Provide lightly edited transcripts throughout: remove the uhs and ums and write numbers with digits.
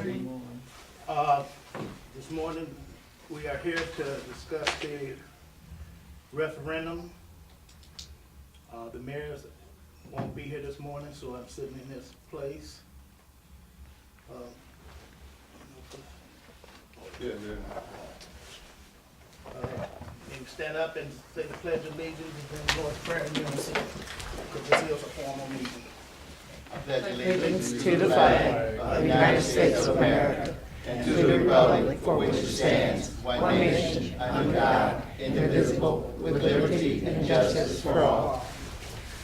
morning. This morning, we are here to discuss the referendum. The mayor won't be here this morning, so I'm sitting in his place. Yeah. You can stand up and say the Pledge of Allegiance and then Lord's Prayer in unison, because this is a formal meeting. I pledge Allegiance to the flag of the United States of America and to the republic for which it stands, one nation, under God, indivisible, with liberty and justice for all.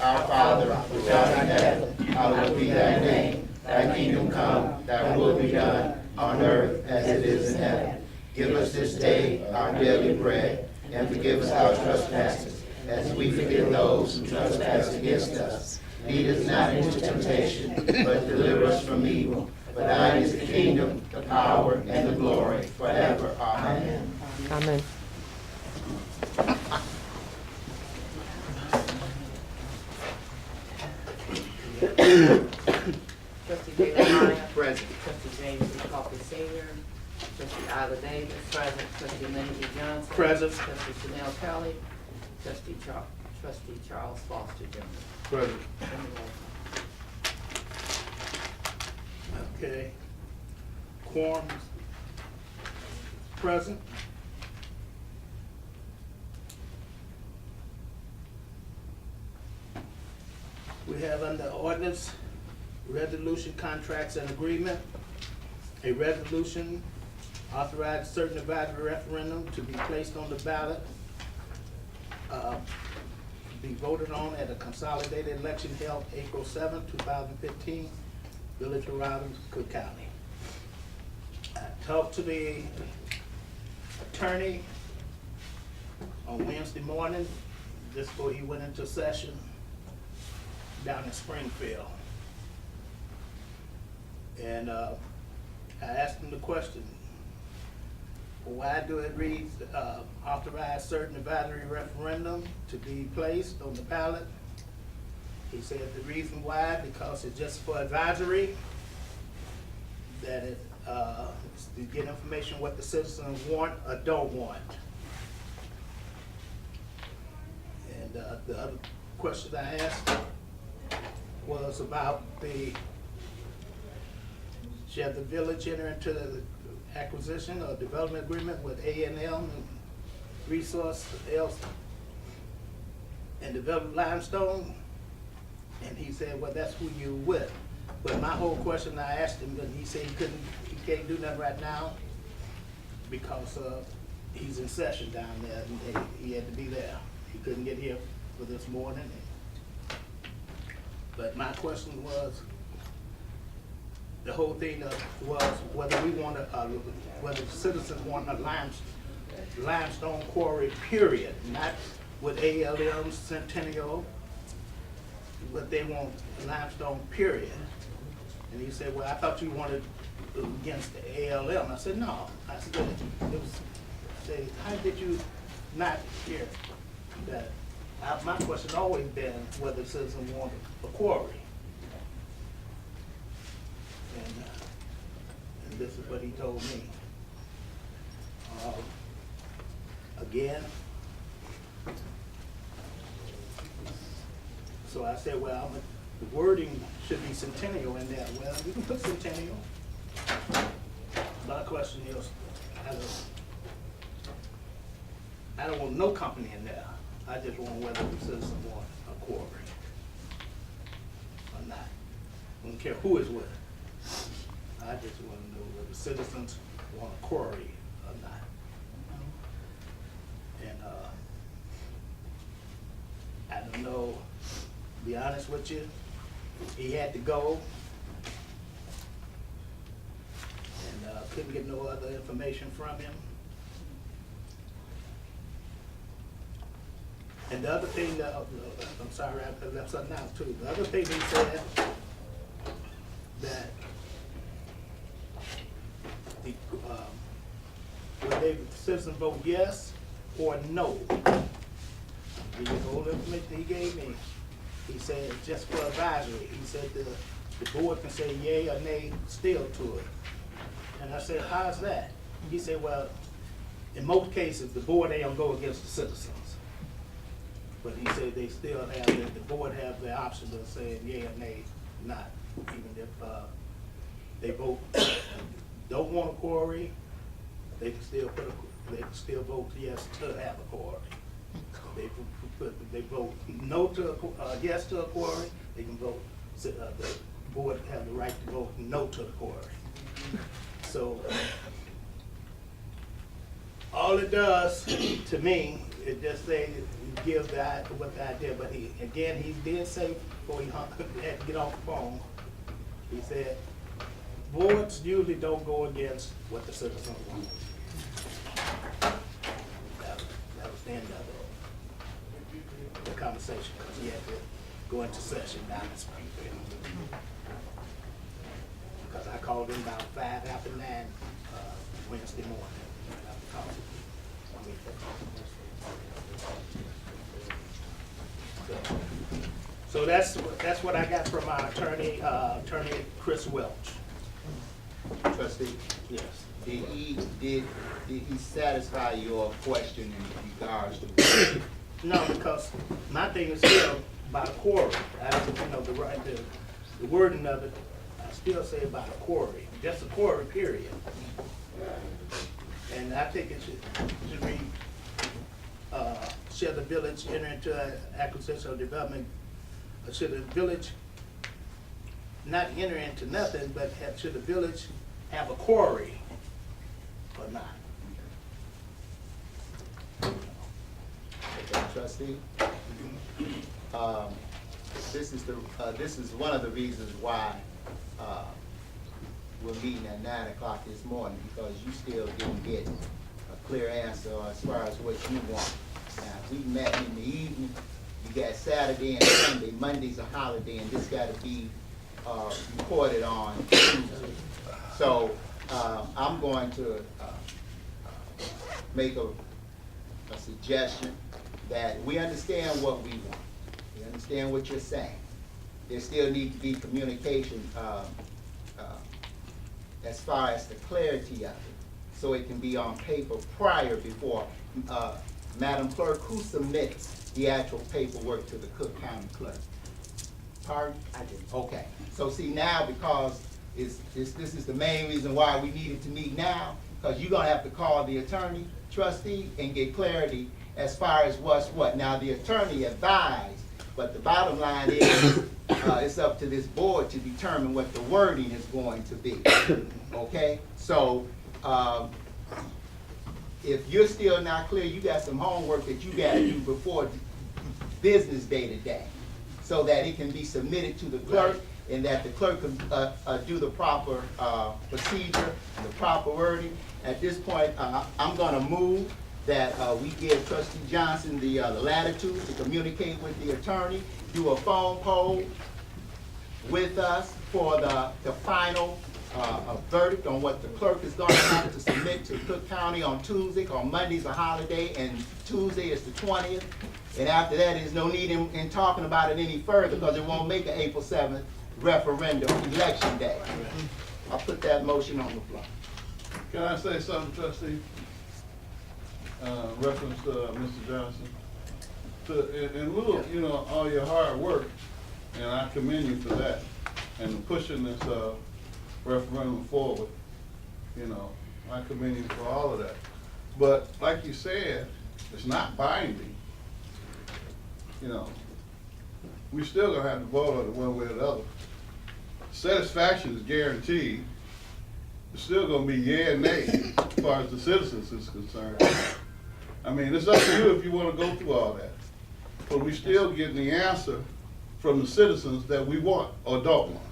Our Father, which art in heaven, hallowed be thy name. Thy kingdom come, thy will be done, on earth as it is in heaven. Give us this day our daily bread, and forgive us our trespasses, as we forgive those who trespass against us. Lead us not into temptation, but deliver us from evil. For thine is the kingdom, the power, and the glory, forever. Amen. Amen. Trustee David Meyer. Present. Trustee James E. Coffey Sr. Trustee Isla Davis. Present. Trustee Lenny D. Johnson. Present. Trustee Chanel Kelly. Trustee Charles Foster Jr. Present. Okay. Quorum present. We have under ordinance, resolution, contracts, and agreement, a resolution authorized certain advisory referendum to be placed on the ballot, be voted on at a consolidated election held April 7, 2015, Village of Robbins, Cook County. I talked to the attorney on Wednesday morning, just before he went into session down in Springfield. And I asked him the question, why do it read authorize certain advisory referendum to be placed on the ballot? He said the reason why, because it's just for advisory, that it is to get information what the citizens want or don't want. And the other question I asked was about should the village enter into the acquisition or development agreement with ALM Resources and develop limestone? And he said, well, that's who you with. But my whole question I asked him, but he said he can't do nothing right now because he's in session down there and he had to be there. He couldn't get here for this morning. But my question was, the whole thing was whether we want to, whether the citizens want a limestone quarry, period, not with ALM Centennial, but they want limestone, period. And he said, well, I thought you wanted against the ALM. I said, no. I said, how did you not hear that? My question always been whether citizens want a quarry. And this is what he told me. Again, so I said, well, the wording should be Centennial in there. Well, you can put Centennial. My question is, I don't want no company in there. I just want whether the citizens want a quarry or not. I don't care who is with it. I just want to know whether the citizens want a quarry or not. And I don't know, to be honest with you, he had to go and couldn't get no other information from him. And the other thing, I'm sorry, I left something out too. The other thing he said that whether the citizens vote yes or no, the whole information he gave me, he said it's just for advisory. He said the board can say yay or nay still to it. I said, how's that? He said, well, in most cases, the board ain't gonna go against the citizens. But he said they still have, the board have the option of saying yea or nay, not, even if they vote, don't want a quarry, they can still vote yes to have a quarry. They vote no to yes to a quarry, they can vote, the board have the right to vote no to the quarry. So, all it does to me, it just say, give what the idea, but he did say before he had to get off the phone, he said, boards usually don't go against what the citizens want. That was the end of it, the conversation, because he had to go into session down in Springfield. Because I called him about 5 after 9 Wednesday morning. So that's what I got from our attorney, Attorney Chris Welch. Trustee, Yes. did he satisfy your question in regards to? No, because my thing is still about a quarry. The wording of it, I still say about a quarry, just a quarry, period. And I think it should read, shall the village enter into an acquisition or development, or should the village not enter into nothing, but should the village have a quarry or not? Okay, trustee. This is one of the reasons why we're meeting at 9 o'clock this morning, because you still didn't get a clear answer as far as what you want. Now, we met in the evening. You got Saturday and Sunday. Monday's a holiday, and this got to be recorded on Tuesday. So I'm going to make a suggestion that we understand what we want. We understand what you're saying. There still needs to be communication as far as the clarity of it, so it can be on paper prior before. Madam Clerk, who submits the actual paperwork to the Cook County Clerk? Pardon? I do. Okay, so see now, because this is the main reason why we needed to meet now, because you're gonna have to call the attorney, trustee, and get clarity as far as what's what. Now, the attorney advised, but the bottom line is, it's up to this board to determine what the wording is going to be, okay? So, if you're still not clear, you got some homework that you gotta do before business day today, so that it can be submitted to the clerk, and that the clerk can do the proper procedure and the proper wording. At this point, I'm gonna move that we give Trustee Johnson the latitude to communicate with the attorney, do a phone poll with us for the final verdict on what the clerk is gonna have to submit to Cook County on Tuesday. On Monday's a holiday, and Tuesday is the 20th. And after that, there's no need in talking about it any further, because it won't make an April 7th referendum election day. I'll put that motion on the floor. Can I say something, trustee? Reference to Mr. Johnson. In lieu of, all your hard work, and I commend you for that, and pushing this referendum forward, I commend you for all of that. But like you said, it's not binding. We still gonna have to vote on it one way or the other. Satisfaction is guaranteed. It's still gonna be yea and nay as far as the citizens is concerned. I mean, it's up to you if you wanna go through all that. But we still getting the answer from the citizens that we want or don't want.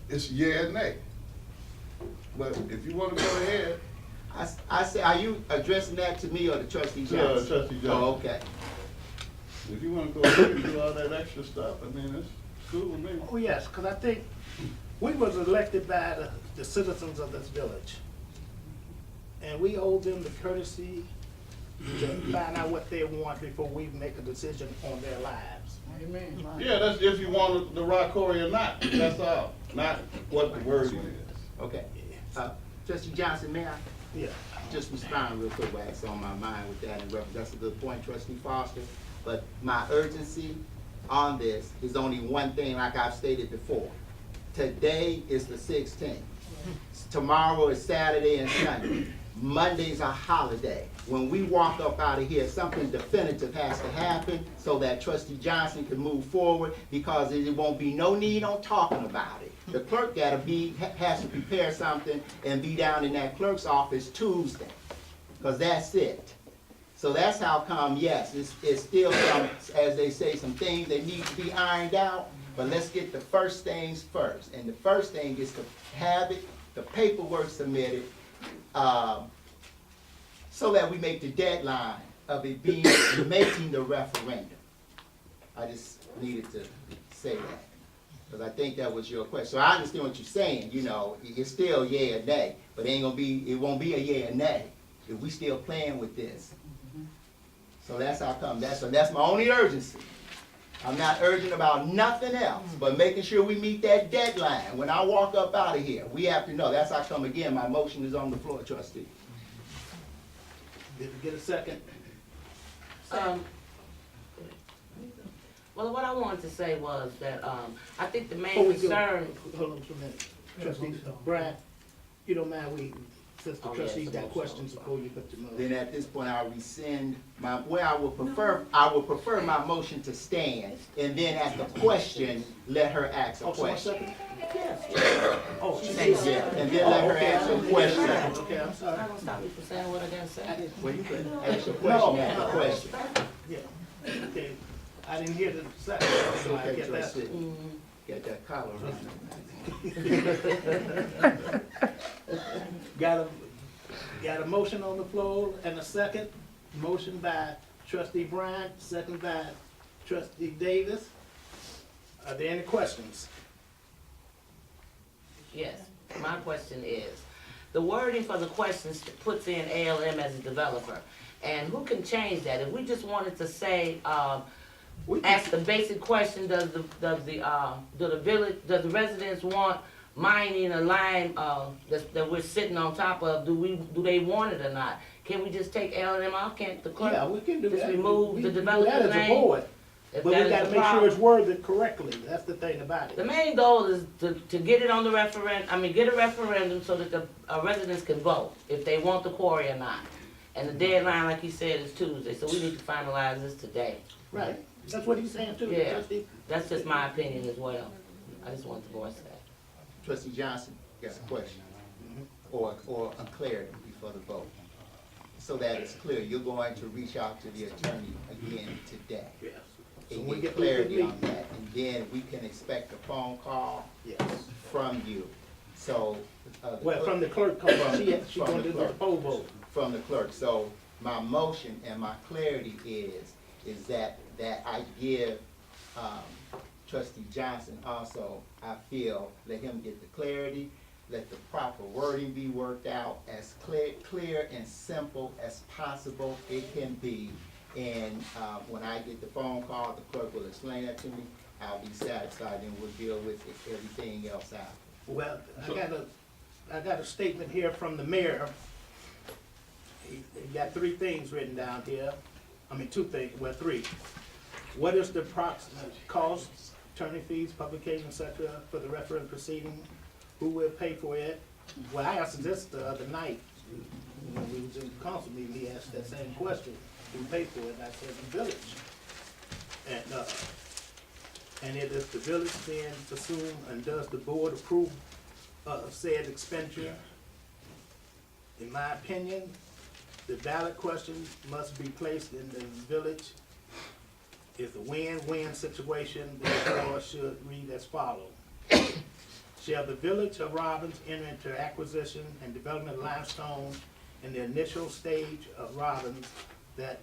It's yea and nay. But if you wanna go ahead. I say, are you addressing that to me or the trustee Johnson? Trustee Johnson. Oh, okay. If you wanna go ahead and do all that extra stuff, I mean, it's cool with me. Oh, yes, because I think we was elected by the citizens of this village. And we owe them the courtesy to find out what they want before we make a decision on their lives. Amen. Yeah, that's if you want the rock quarry or not, that's all, not what the wording is. Okay. Trustee Johnson, may I Yeah. just respond real quick what's on my mind with that, and that's a good point, Trustee Foster. But my urgency on this is only one thing, like I've stated before. Today is the 16th. Tomorrow is Saturday and Sunday. Monday's a holiday. When we walk up out of here, something definitive has to happen so that Trustee Johnson can move forward, because there won't be no need on talking about it. The clerk has to prepare something and be down in that clerk's office Tuesday, because that's it. So that's how come, yes, it's still some, as they say, some things that need to be ironed out, but let's get the first things first. And the first thing is to have it, the paperwork submitted, so that we make the deadline of it being, making the referendum. I just needed to say that, because I think that was your question. So I understand what you're saying, you know, it's still yea or nay, but it won't be a yea or nay if we still playing with this. So that's how come, that's my only urgency. I'm not urgent about nothing else, but making sure we meet that deadline. When I walk up out of here, we have to know. That's how come, again, my motion is on the floor, trustee. Did we get a second? Well, what I wanted to say was that, I think the Before main we go- concern, Hold on for a minute. Trustee Brian, you don't mind waiting, since the Oh, yes, trustees got I'm questions sorry. before you put your motion. Then at this point, I'll rescind my, I would prefer my motion to stand, and then at the question, let her ask a Oh, so one question. second? Oh, she Thank said. you. Yeah, and then let her ask a question. Okay, I'm sorry. I'm gonna stop you from saying what I gotta say. Well, you can ask a question after the question. Yeah, okay. I didn't hear the second, so I Okay, get that. trustee, Mhm. get that collar on. Got a motion on the floor and a second. Motion by trustee Bryant, second by trustee Davis. Are there any questions? Yes, my question is, the wording for the questions puts in ALM as a developer, and who can change that? If we just wanted to say, ask the basic question, does the residents want mining a line, that we're sitting on top of, do they want it or not? Can we just take ALM off? Can't the clerk? Yeah, we can do that. Just remove We the can do developer's that as a name? board, If but that we is gotta the make sure problem. it's worded correctly. That's the thing about The it. main goal is to get it on the get a referendum so that the residents can vote if they want the quarry or not. And the deadline, like you said, is Tuesday, so we need to finalize this today. Right, that's what he's saying too, Yeah. trustee. That's just my opinion as well. I just wanted to voice that. Trustee Johnson, you got a question? Or a clarity before the vote? So that it's clear, you're going to reach out to the attorney again today. Yes. So And we get get clarity on complete. that, and then we can expect a phone call Yes. from you. So. Well, from the clerk, From- she from gonna the do the clerk. poll vote. From the clerk. So my motion and my clarity is that I give trustee Johnson also, I feel, let him get the clarity, let the proper wording be worked out as clear and simple as possible it can be. And when I get the phone call, the clerk will explain that to me. I'll be satisfied, and we'll deal with everything else after. Well, I got a statement here from the mayor. He got 3 things written down here. I mean, 2 things, well, 3. What is the approximate cost, attorney fees, publication, et cetera, for the referendum proceeding? Who will pay for it? Well, I asked this the other night, when we was in the council meeting, he asked that same question. Who paid for it? And I said the village. And it is the village then assume, and does the board approve of said expenditure? In my opinion, the ballot question must be placed in the village. It's a win-win situation, therefore should read as follows. Shall the village of Robbins enter into acquisition and development of limestone in the initial stage of Robbins that,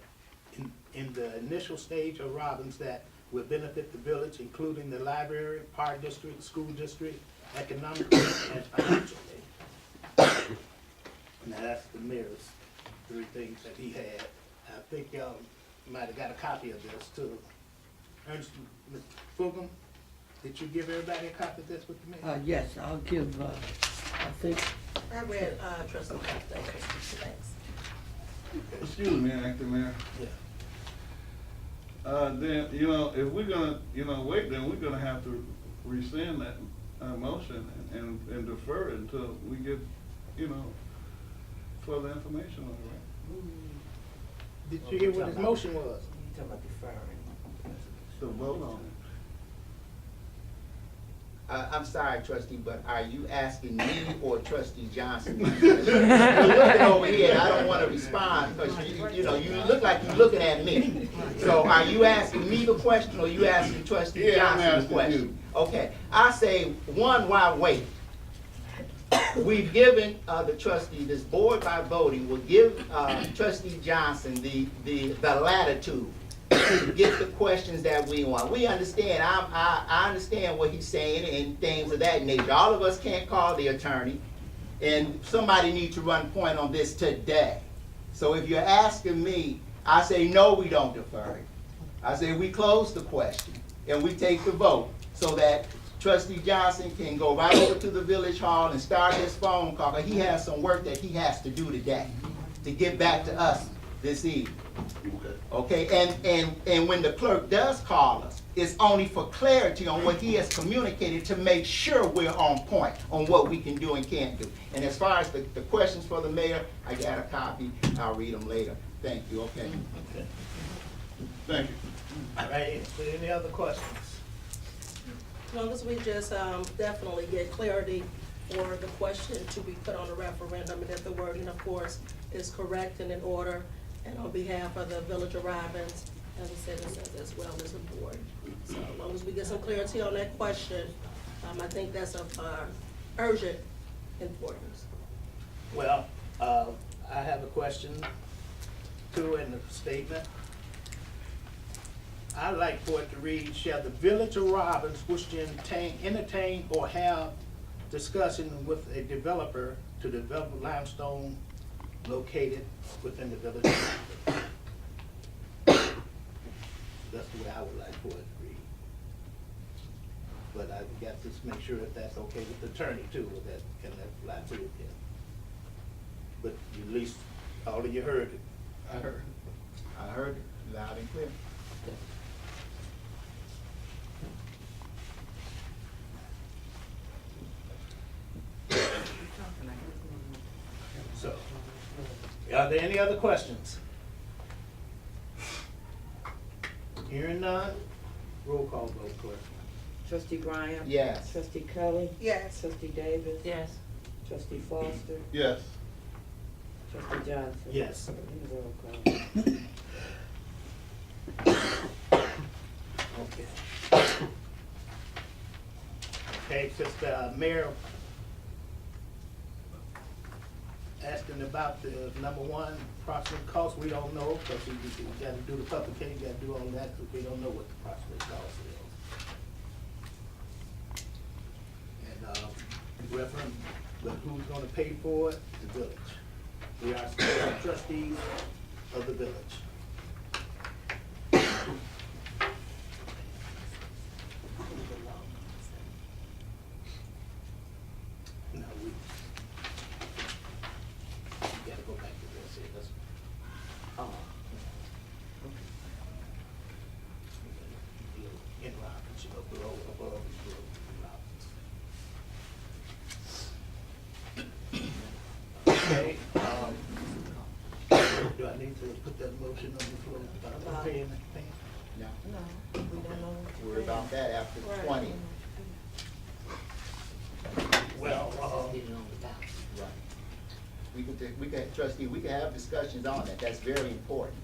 in the initial stage of Robbins that will benefit the village, including the library, park district, school district, economically and financially? Now, that's the mayor's 3 things that he had. I think y'all might have got a copy of this too. Ernest, Mr. Fulgham, did you give everybody a copy of this with the mayor? Yes, I'll give, I think I read, trustee, thanks. Excuse me, acting mayor. Yeah. Then, you know, if we're gonna, you know, wait, then we're gonna have to rescind that, motion and defer it until we get, you know, further information on it, right? Did you hear what his motion was? You talking about deferring. To vote on it. I'm sorry, trustee, but are you asking me or trustee Johnson? You're looking over here, and I don't want to respond, because you know, you look like you're looking at me. So are you asking me the question, or you asking trustee Yeah, I'm Johnson the asking question? you. Okay, I say, one, why wait? We've given the trustee, this board by voting, will give trustee Johnson the latitude to get the questions that we want. We understand, I understand what he's saying and things of that nature. All of us can't call the attorney, and somebody needs to run point on this today. So if you're asking me, I say, no, we don't defer it. I say we close the question and we take the vote so that trustee Johnson can go right over to the village hall and start his phone call, because he has some work that he has to do today to get back to us this evening. Okay, and when the clerk does call us, it's only for clarity on what he has communicated to make sure we're on point on what we can do and can't do. And as far as the questions for the mayor, I got a copy. I'll read them later. Thank you, okay? Okay. Thank you. All right, any other questions? As long as we just definitely get clarity for the question to be put on the referendum, and that the wording, of course, is correct and in order, and on behalf of the Village of Robbins, and the citizens as well as the board. So as long as we get some clarity on that question, I think that's of urgent importance. Well, I have a question too in the statement. I'd like for it to read, shall the Village of Robbins wish to entertain or have discussion with a developer to develop limestone located within the village of Robbins? That's the way I would like for it to read. But I got to make sure that that's okay with the attorney too, with that, can that fly through again. But at least all of you heard it. I heard. I heard it loud and clear. So, are there any other questions? Hearing none, roll call vote, clerk. Trustee Graham? Yes. Trustee Kelly? Yes. Trustee Davis? Yes. Trustee Foster? Yes. Trustee Johnson? Yes. And roll call. Okay. Okay, since the mayor asking about the number one approximate cost, we don't know, because we gotta do the publication, gotta do all that, because we don't know what the approximate cost is. And, referendum, but who's gonna pay for it? The village. We are still trustees of the village. No, we gotta go back to this, here, let's, Oh. in Robbins, you know, below, above, below Robbins. Okay, do I need to put that motion on the floor about paying that thing? No, No, we don't know. worry about that after the Right. 20th. Well, Get it on the ballot. Right. We could, trustee, we could have discussions on it, that's very important.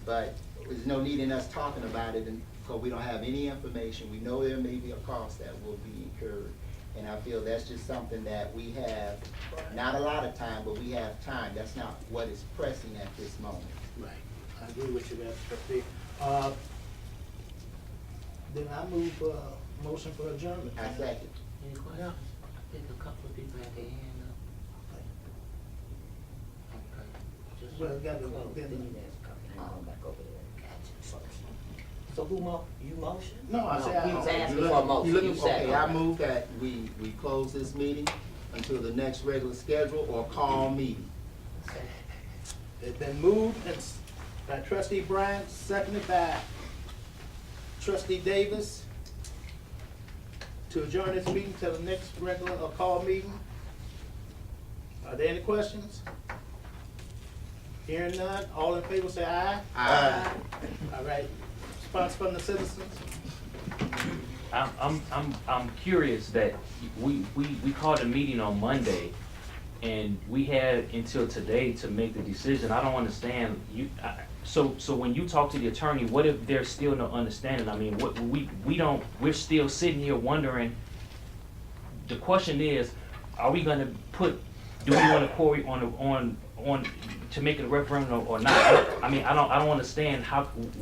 But there's no need in us talking about it, because we don't have any information. We know there may be a cost that will be incurred. And I feel that's just something that we have, not a lot of time, but we have time. That's not what is pressing at this moment. right, I agree with you there, trustee. Then I move, motion for adjournment. I second. Any questions? I think a couple of people had their hand up. Okay. Just Well, it gotta- close. then- Then you ask a couple, and go back over there. Gotcha. So who you motion? No, I said I- He was You asking look- for a motion, you look- you second. Okay, I move that we close this meeting until the next regular schedule or call meeting. It's been moved by trustee Bryant, seconded by trustee Davis to adjourn this meeting till the next regular or call meeting. Are there any questions? Hearing none, all in favor say aye. Aye. All right, response from the citizens? I'm curious that we called a meeting on Monday and we had until today to make the decision. I don't understand so when you talk to the attorney, what if there's still no understanding? I mean, we're still sitting here wondering. The question is, are we gonna do we want to quarry on to make it a referendum or not? I mean, I don't understand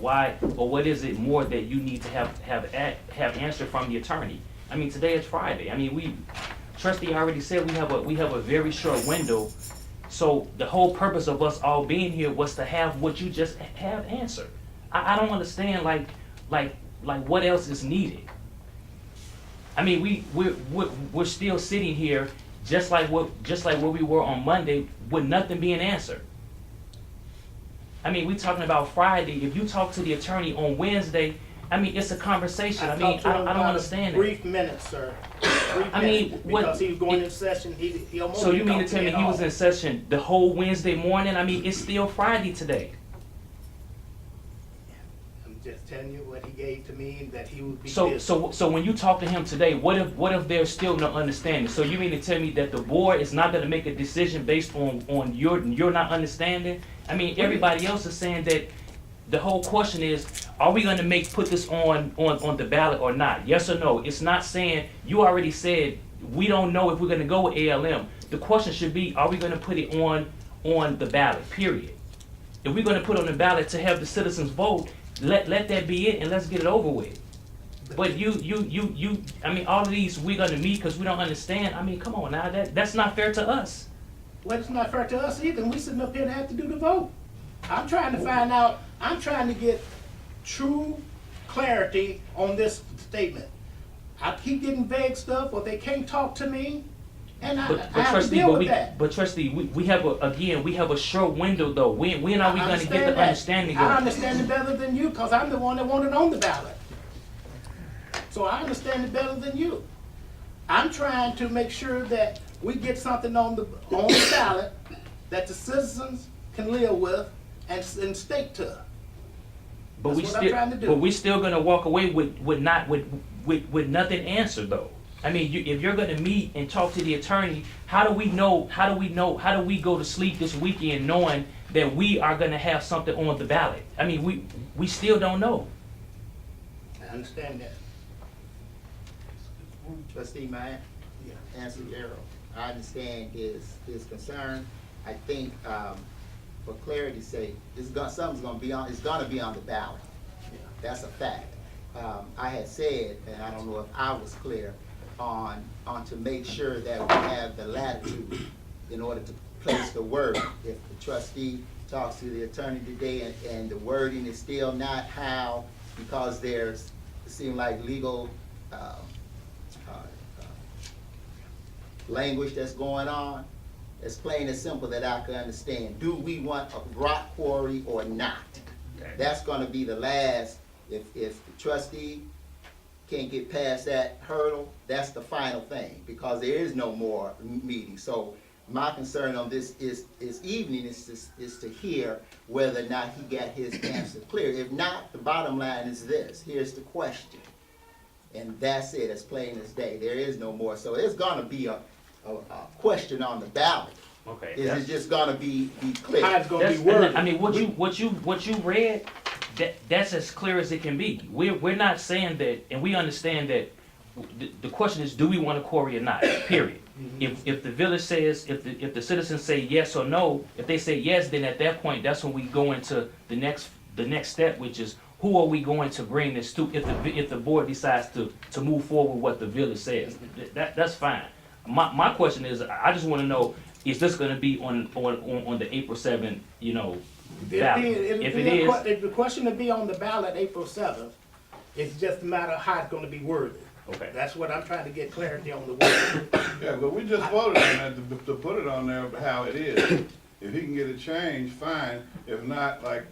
why, or what is it more that you need to have answer from the attorney? I mean, today is Friday. I mean, trustee already said we have a very short window. So the whole purpose of us all being here was to have what you just have answered. I don't understand like what else is needed. I mean, we're still sitting here just like where we were on Monday with nothing being answered. I mean, we talking about Friday. If you talk to the attorney on Wednesday, I mean, it's a conversation. I mean, I don't understand it. Brief minutes, sir. Brief I mean, minutes, what- because he was going in session, he almost. So you mean to tell me at he was all. in session the whole Wednesday morning? I mean, it's still Friday today. I'm just telling you what he gave to me, that he would be So busy. so when you talk to him today, what if there's still no understanding? So you mean to tell me that the board is not going to make a decision based on your not understanding? I mean, everybody else is saying that the whole question is, are we going to put this on the ballot or not? Yes or no? It's not saying, you already said we don't know if we're going to go with ALM. The question should be, are we going to put it on the ballot, period? If we're going to put it on the ballot to have the citizens vote, let that be it and let's get it over with. But I mean, all of these we're going to meet because we don't understand. I mean, come on now, that's not fair to us. Well, it's not fair to us either, we sitting up here to have to do the vote. I'm trying to get true clarity on this statement. I keep getting vague stuff, or they can't talk to me, and I have to trustee, deal with that. But trustee, we have a short window though. When are we I going to get understand the that. understanding I of it? understand it better than you, because I'm the one that wanted on the ballot. So I understand it better than you. I'm trying to make sure that we get something on the ballot that the citizens can live with and state to. But That's what I'm trying to do. But we still gonna walk away with nothing answered though. I mean, if you're gonna meet and talk to the attorney, how do we go to sleep this weekend knowing that we are gonna have something on the ballot? I mean, we still don't know. I understand that. Trustee Matt? Yeah. Answer Darrell. I understand his concern. I think, for clarity's sake, something's gonna be on the ballot. That's a fact. I had said, and I don't know if I was clear, on to make sure that we have the latitude in order to place the word. If the trustee talks to the attorney today and the wording is still not how, because it seems like legal language that's going on, it's plain and simple that I can understand. Do we want a rock quarry or not? That's gonna be the last, if the trustee can't get past that hurdle, that's the final thing, because there is no more meeting. So my concern on this evening is to hear whether or not he got his answer clear. If not, the bottom line is this: here's the question, and that's it, as plain as day. There is no more. So it's gonna be a question on the ballot. Okay. Is it just gonna be clear? How it's gonna be That's, worded. I mean, what you read, that's as clear as it can be. We're not saying that, and we understand that. The question is, do we want to quarry or not? Period. If the village says, if the citizens say yes or no, if they say yes, then at that point, that's when we go into the next step, which is, who are we going to bring this to? If the board decides to move forward with what the village says, that's fine. My question is, I just want to know, is this going to be on the April 7th, ballot? If If the question to be on the ballot April 7th, it's just a matter of how it's gonna be worded. Okay. That's what I'm trying to get clarity on the word. Yeah, but we just voted on that to put it on there how it is. If he can get it changed, fine. If not, like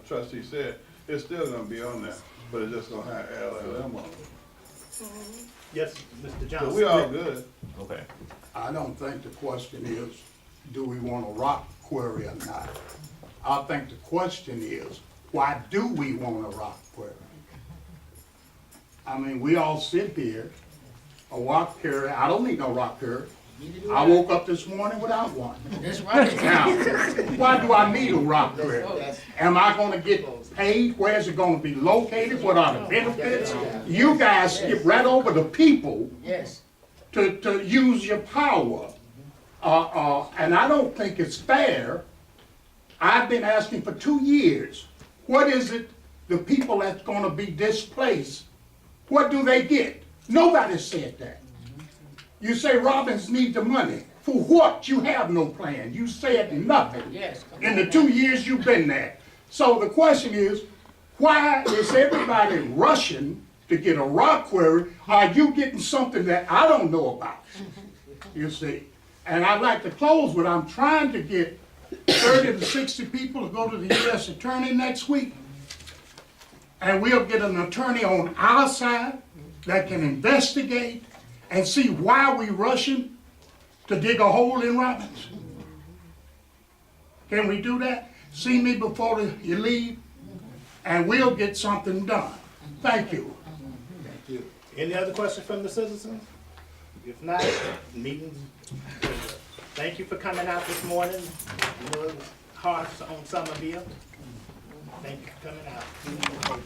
trustee said, it's still gonna be on there, but it's just gonna have ALM on it. Yes, Mr. So Johnson. we all good. Okay. I don't think the question is, do we want a rock quarry or not? I think the question is, why do we want a rock quarry? I mean, we all sit here, a rock quarry, I don't need no rock quarry. I woke up this morning without one. That's right. Now, why do I need a rock quarry? Am I gonna get paid? Where's it gonna be located? What are the benefits? You guys skip right over the people Yes. to use your power. And I don't think it's fair. I've been asking for 2 years, what is it, the people that's gonna be displaced, what do they get? Nobody said that. You say Robbins need the money. For what? You have no plan. You said nothing Yes. in the 2 years you've been there. So the question is, why is everybody rushing to get a rock quarry? Are you getting something that I don't know about? You see? And I'd like to close with, I'm trying to get 30 to 60 people to go to the U.S. Attorney next week. And we'll get an attorney on our side that can investigate and see why we rushing to dig a hole in Robbins. Can we do that? See me before you leave, and we'll get something done. Thank you. Any other questions from the citizens? If not, meetings. Thank you for coming out this morning. You know, it was harsh on some of you. Thank you for coming out.